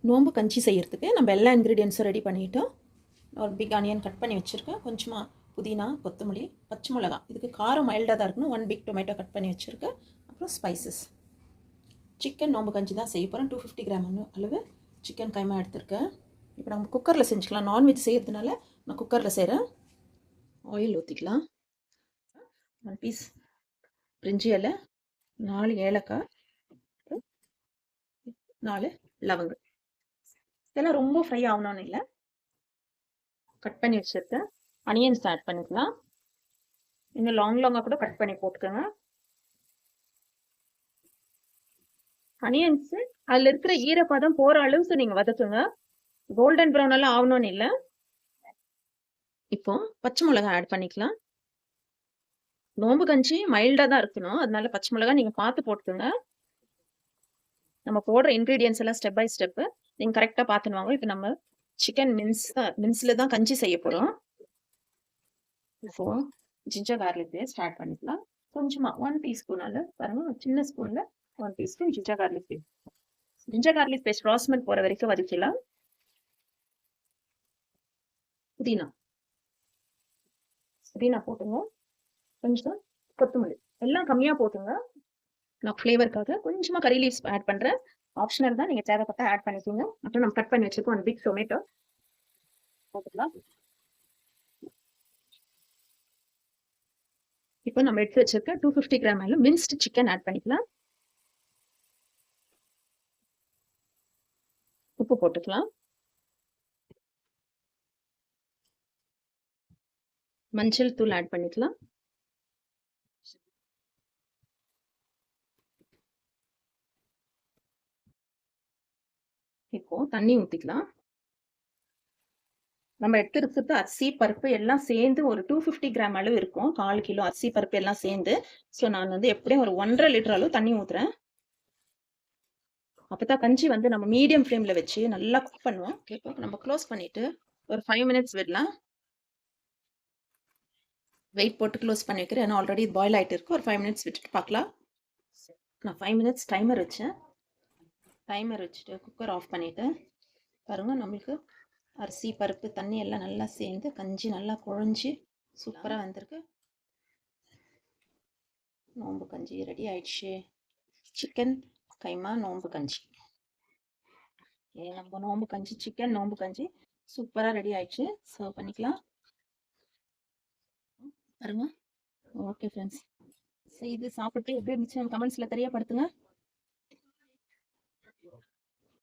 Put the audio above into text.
நோம்பு கஞ்சி செய்கிறதுக்கு நம்ம எல்லா இன்க்ரீடியன்ஸும் ரெடி பண்ணிட்டோம். ஒரு பிக் ஆனியன் கட் பண்ணி வச்சுருக்கேன், கொஞ்சமாக புதினா, கொத்தமல்லி, பச்சை மிளகா, இதுக்கு காரம் மைல்டாக தான் இருக்கணும். 1 பிக் டொமேட்டோ கட் பண்ணி வச்சுருக்கேன். அப்புறம் ஸ்பைசஸ். சிக்கன் நோம்பு கஞ்சி தான் செய்ய போகிறேன். 250 கிராம் அளவு சிக்கன் கைமா எடுத்திருக்கேன். இப்போ நம்ம குக்கரில் செஞ்சுக்கலாம். நான்வெஜ் செய்கிறதுனால நான் குக்கரில் செய்கிறேன். ஆயில் ஊற்றிக்கலாம். 1 பீஸ் பிரிஞ்சி இலை, 4 ஏலக்காய், 4 லவங்கு. இதெல்லாம் ரொம்ப ஃப்ரை ஆகணும்னு இல்லை. கட் பண்ணி வச்சுருக்கேன். அனியன்ஸ் ஆட் பண்ணிக்கலாம். இன்னும் லாங்காக கூட கட் பண்ணி போட்டுக்கோங்க. அனியன்ஸு அதில் இருக்கிற ஈரப்பதம் போகிற அளவுக்கு நீங்கள் வதக்குங்க. கோல்டன் ப்ரௌன் எல்லாம் ஆகணும்னு இல்லை. இப்போ பச்சை மிளகா ஆட் பண்ணிக்கலாம். நோம்பு கஞ்சி மைல்டாக தான் இருக்கணும், அதனால பச்சை மிளகா நீங்கள் பார்த்து போட்டுக்கோங்க. நம்ம போடுற இன்க்ரீடியன்ஸ் எல்லாம் ஸ்டெப் பை ஸ்டெப்பு நீங்கள் கரெக்டாக பார்த்துன்னு வாங்க. இப்போ நம்ம சிக்கன் மின்ஸில் தான் கஞ்சி செய்ய போகிறோம். இப்போ ஜிஞ்சர் கார்லிக் பேஸ்ட் ஆட் பண்ணிக்கலாம். கொஞ்சமாக 1 டீஸ்பூன் பாருங்க, சின்ன ஸ்பூனில் 1 teaspoon ginger garlic paste. Ginger garlic paste raw smell போகிற வரைக்கும் வதக்கலாம். புதினா போட்டுங்க. கொஞ்சம் கொத்தமல்லி, எல்லாம் கம்மியாக போட்டுங்க. நான் ஃப்ளேவருக்காக கொஞ்சமாக கறி லீவ்ஸ் ஆட் பண்ணுறேன். ஆப்ஷனல் தான், நீங்கள் தேவைப்பட்ட ஆட் பண்ணிக்கோங்க. அப்புறம் நம்ம கட் பண்ணி வச்சுருக்கோம் 1 பிக் டொமேட்டோ போட்டுக்கலாம். இப்போ நம்ம எடுத்து வச்சிருக்க 250 கிராம் மின்ஸ்டு சிக்கன் ஆட் பண்ணிக்கலாம். உப்பு போட்டுக்கலாம். மஞ்சள் தூள் ஆட் பண்ணிக்கலாம். இப்போ தண்ணி ஊற்றிக்கலாம். நம்ம எடுத்துருக்கிறது அரிசி பருப்பு எல்லாம் சேர்ந்து ஒரு 250 கிராம் அளவு இருக்கும். 1/4 கிலோ அரிசி பருப்பு எல்லாம் சேர்ந்து. ஸோ நான் எப்படியும் ஒரு 1.5 லிட்டர் அளவு தண்ணி ஊற்றுறேன். அப்பதான் கஞ்சி நம்ம மீடியம் ஃப்ளேமில் வச்சு நல்லா குக் பண்ணுவோம். இப்போ நம்ம க்ளோஸ் பண்ணிட்டு ஒரு 5 மினிட்ஸ் விடலாம். வெயிட் போட்டு க்ளோஸ் பண்ணி வைக்கிறேன். ஏன்னா ஆல்ரெடி பாயில் ஆகிட்டு இருக்கு. ஒரு 5 மினிட்ஸ் விட்டுட்டு பார்க்கலாம். நான் 5 மினிட்ஸ் டைமர் வச்சேன். டைமர் வச்சுட்டு குக்கர் ஆஃப் பண்ணிவிட்டு பாருங்கள், நம்மளுக்கு அரிசி பருப்பு தண்ணி எல்லாம் நல்லா சேர்ந்து கஞ்சி நல்லா குழஞ்சி சூப்பராக வந்திருக்கு. நோம்பு கஞ்சி ரெடி ஆயிடுச்சு. சிக்கன் கைமா நோம்பு கஞ்சி. நம்ம நோம்பு கஞ்சி சிக்கன் நோம்பு கஞ்சி சூப்பராக ரெடி ஆயிடுச்சு. சர்வ் பண்ணிக்கலாம். பாருங்க. ஓகே ஃப்ரெண்ட்ஸ், செய்து சாப்பிட்டு எப்படி இருந்துச்சு கமெண்ட்ஸில் தெரியப்படுத்துங்க.